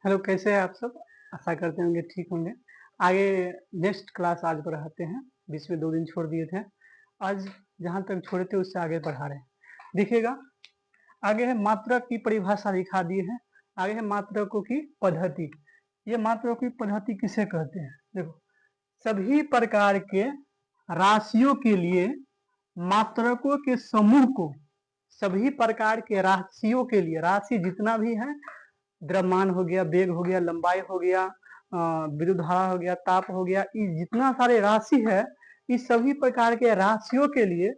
Hello, कैसे हैं आप सब? आशा करते होंगे ठीक होंगे। आगे नेक्स्ट क्लास आज बढ़ाते हैं। बीच में 2 दिन छोड़ दिए थे। आज जहाँ तक छोड़े थे उससे आगे बढ़ा रहे हैं। देखिएगा, आगे है मात्रक की परिभाषा दिखा दिए हैं। आगे है मात्रकों की पद्धति। ये मात्रकों की पद्धति किसे कहते हैं? देखो, सभी प्रकार के राशियों के लिए मात्रकों के समूह को, सभी प्रकार के राशियों के लिए, राशि जितना भी है, द्रव्यमान हो गया, वेग हो गया, लंबाई हो गया, विद्युत धारा हो गया, ताप हो गया, ये जितना सारे राशि है, इस सभी प्रकार के राशियों के लिए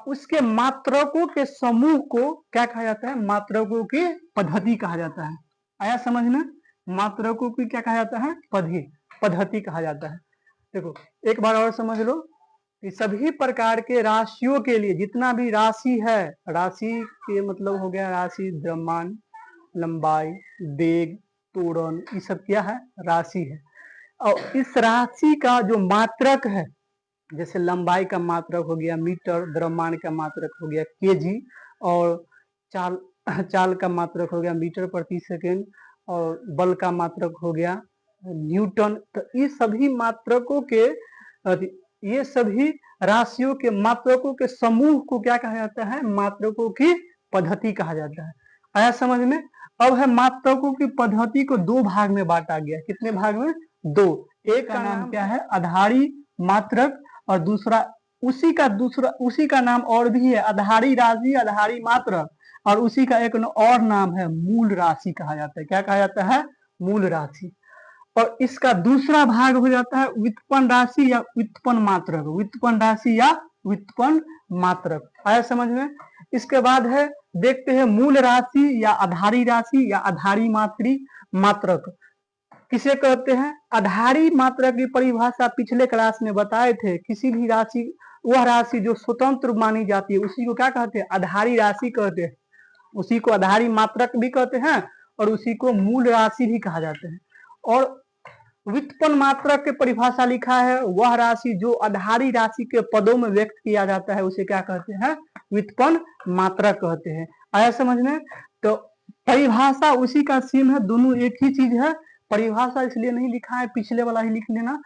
उसके मात्रकों के समूह को क्या कहा जाता है? मात्रकों की पद्धति कहा जाता है। आया समझ में? मात्रकों की क्या कहा जाता है? पद्धति कहा जाता है। देखो, एक बार और समझ लो कि सभी प्रकार के राशियों के लिए, जितना भी राशि है, राशि के मतलब हो गया राशि, द्रव्यमान, लंबाई, वेग, त्वरण, ये सब क्या है? राशि है। और इस राशि का जो मात्रक है, जैसे लंबाई का मात्रक हो गया मीटर, द्रव्यमान का मात्रक हो गया केजी, और चाल चाल का मात्रक हो गया मीटर प्रति सेकेंड, और बल का मात्रक हो गया न्यूटन। तो ये सभी मात्रकों के, ये सभी राशियों के मात्रकों के समूह को क्या कहा जाता है? मात्रकों की पद्धति कहा जाता है। आया समझ में? अब है मात्रकों की पद्धति को 2 भाग में बांटा गया। कितने भाग में? 2। एक का नाम क्या है? आधारी मात्रक, और दूसरा उसी का नाम और भी है, आधारी राशि, आधारी मात्रक, और उसी का एक और नाम है मूल राशि कहा जाता है। क्या कहा जाता है? मूल राशि। और इसका दूसरा भाग हो जाता है व्युत्पन्न राशि या व्युत्पन्न मात्रक। व्युत्पन्न राशि या व्युत्पन्न मात्रक। आया समझ में? इसके बाद है, देखते हैं मूल राशि या आधारी या आधारी मात्रक किसे कहते हैं? आधारी मात्रक की परिभाषा पिछले क्लास में बताए थे। किसी भी राशि, वह राशि जो स्वतंत्र मानी जाती है, उसी को क्या कहते हैं? आधारी राशि कहते हैं। उसी को आधारी मात्रक भी कहते हैं, और उसी को मूल राशि भी कहा जाता है। और व्युत्पन्न मात्रक के परिभाषा लिखा है, वह राशि जो आधारी राशि के पदों में व्यक्त किया जाता है, उसे क्या कहते हैं? व्युत्पन्न मात्रक कहते हैं। आया समझ में? तो परिभाषा उसी का सेम है, दोनों एक ही चीज है। परिभाषा इसलिए नहीं लिखा है, पिछले वाला ही लिख लेना।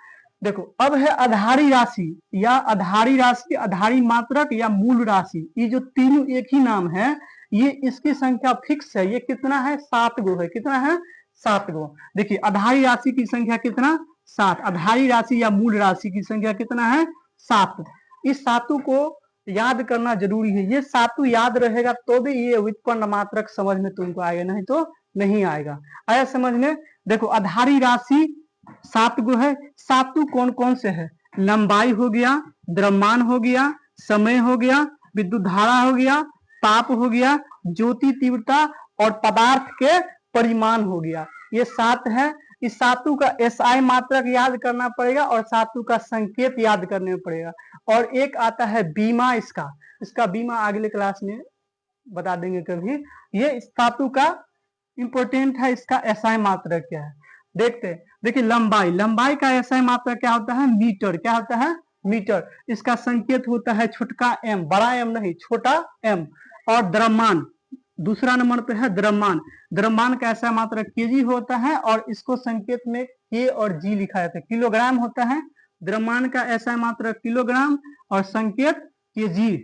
देखो, अब है आधारी राशि या आधारी मात्रक या मूल राशि। ये जो तीनों एक ही नाम है, ये इसकी संख्या फिक्स है। ये कितना है? 7 गो है। कितना है? 7 गो। देखिए, आधारी राशि की संख्या कितना? 7। आधारी राशि या मूल राशि की संख्या कितना है? 7। इस सातों को याद करना जरूरी है। ये सातों याद रहेगा तो भी ये व्युत्पन्न मात्रक समझ में तुमको आएगा, नहीं तो नहीं आएगा। आया समझ में? देखो, आधारी राशि 7 गो है। सातों कौन कौन से है? लंबाई हो गया, द्रव्यमान हो गया, समय हो गया, विद्युत धारा हो गया, ताप हो गया, ज्योति तीव्रता, और पदार्थ के परिमाण हो गया। ये 7 है। इस सातों का एसआई मात्रक याद करना पड़ेगा, और सातों का संकेत याद करने पड़ेगा। और एक आता है बीमा। इसका बीमा अगले क्लास में बता देंगे कभी। ये सातों का इंपोर्टेंट है। इसका एसआई मात्रक क्या है देखते हैं। देखिए, लंबाई का एसआई मात्रक क्या होता है? मीटर। क्या होता है? मीटर। इसका संकेत होता है छोटका एम, बड़ा एम नहीं, छोटा एम। और द्रव्यमान दूसरा नंबर पे है। द्रव्यमान का एसआई मात्रक केजी होता है, और इसको संकेत में के और जी लिखा जाता है। किलोग्राम होता है। द्रव्यमान का एसआई मात्रक किलोग्राम, और संकेत केजी।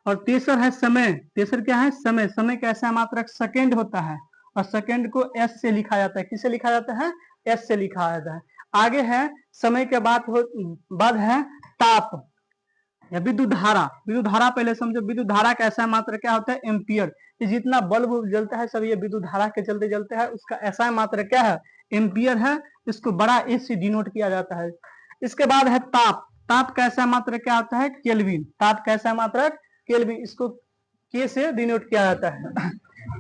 और तीसरा है समय। तीसरा क्या है? समय का एसआई मात्रक सेकेंड होता है, और सेकेंड को एस से लिखा जाता है। किससे लिखा जाता है? एस से लिखा जाता है। आगे है समय के बाद है ताप या विद्युत धारा। विद्युत धारा पहले समझो। विद्युत धारा का एसआई मात्रक क्या होता है? एम्पियर। ये जितना बल्ब जलता है सब ये विद्युत धारा के चलते जलते है। उसका एसआई मात्रक क्या है? एम्पियर है। इसको बड़ा एस से डिनोट किया जाता है। इसके बाद है ताप। ताप का एसआई मात्रक क्या होता है? केल्विन। ताप का एसआई मात्रक केल्विन। इसको के से डिनोट किया जाता है।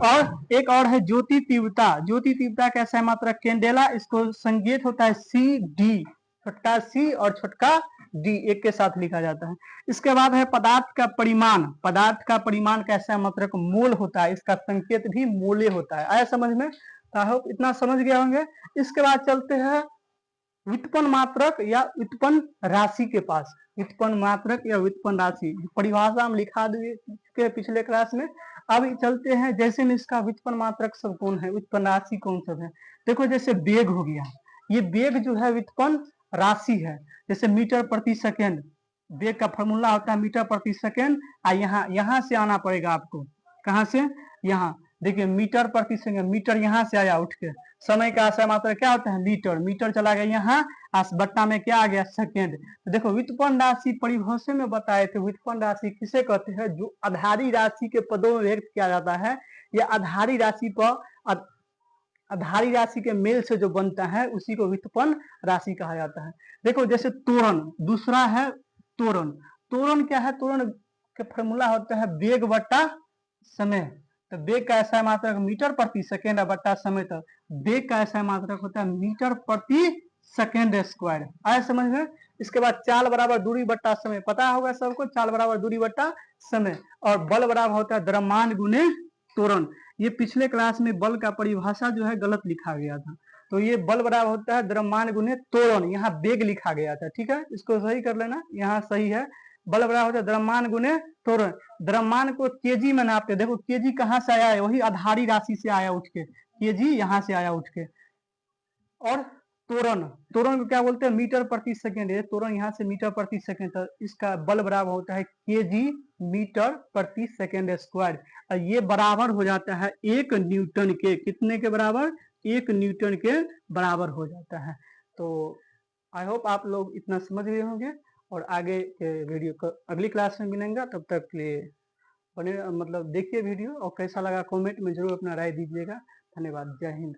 और एक और है ज्योति तीव्रता। ज्योति तीव्रता का एसआई मात्रक कैंडेला। इसको संकेत होता है सी डी। छोटका सी और छोटका डी एक के साथ लिखा जाता है। इसके बाद है पदार्थ का परिमाण। पदार्थ का परिमाण का एसआई मात्रक मोल होता है। इसका संकेत भी मोले होता है। आया समझ में? आई होप इतना समझ गया होंगे। इसके बाद चलते हैं व्युत्पन्न मात्रक या व्युत्पन्न राशि के पास। व्युत्पन्न मात्रक या व्युत्पन्न राशि परिभाषा हम लिखा दिए पिछले क्लास में। अब चलते हैं जैसे में इसका व्युत्पन्न मात्रक सब कौन है, व्युत्पन्न राशि कौन सब है। देखो जैसे वेग हो गया, ये वेग जो है व्युत्पन्न राशि है। जैसे मीटर प्रति सेकेंड, वेग का फॉर्मूला होता है मीटर प्रति सेकेंड। यहाँ से आना पड़ेगा आपको, कहाँ से, यहाँ देखिए मीटर प्रति सेकेंड, मीटर यहाँ से आया उठ के, समय का आशा मात्रा क्या होता है लीटर, मीटर चला गया यहाँ, बट्टा में क्या आ गया सेकेंड। तो देखो व्युत्पन्न राशि परिभाषा में बताए थे, व्युत्पन्न राशि किसे कहते हैं, जो आधारी राशि के पदों में व्यक्त किया जाता है, या आधारी राशि पर आधारी राशि के मेल से जो बनता है उसी को व्युत्पन्न राशि कहा जाता है। देखो जैसे त्वरण, दूसरा है त्वरण। त्वरण क्या है, त्वरण का फॉर्मूला होता है वेग बट्टा समय। तो वेग का ऐसा मात्रक मीटर प्रति सेकेंड बट्टा समय, तो वेग का ऐसा मात्रक होता है मीटर प्रति सेकेंड स्क्वायर। आया समझ में। इसके बाद चाल बराबर दूरी बट्टा समय, पता होगा सबको, चाल बराबर दूरी बट्टा समय। और बल बराबर होता है द्रव्यमान गुने त्वरण। ये पिछले क्लास में बल का परिभाषा जो है गलत लिखा गया था, तो ये बल बराबर होता है द्रव्यमान गुने त्वरण, यहाँ वेग लिखा गया था, ठीक है, इसको सही कर लेना, यहाँ सही है। बल बराबर होता है द्रव्यमान गुने त्वरण। द्रव्यमान को केजी में नापते, देखो केजी कहाँ से आया है, वही आधारी राशि से आया उठ के, केजी यहाँ से आया उठ के। और त्वरण, त्वरण को क्या बोलते हैं, मीटर प्रति सेकेंड है, त्वरण यहाँ से मीटर प्रति सेकेंड, तो इसका बल बराबर होता है केजी मीटर प्रति सेकेंड स्क्वायर। और ये बराबर हो जाता है 1 न्यूटन के, कितने के बराबर, 1 न्यूटन के बराबर हो जाता है। तो आई होप आप लोग इतना समझ गए होंगे, और आगे के वीडियो को अगली क्लास में मिलेंगे, तब तक के लिए बने मतलब देखिए वीडियो, और कैसा लगा कमेंट में जरूर अपना राय दीजिएगा। धन्यवाद, जय हिंद।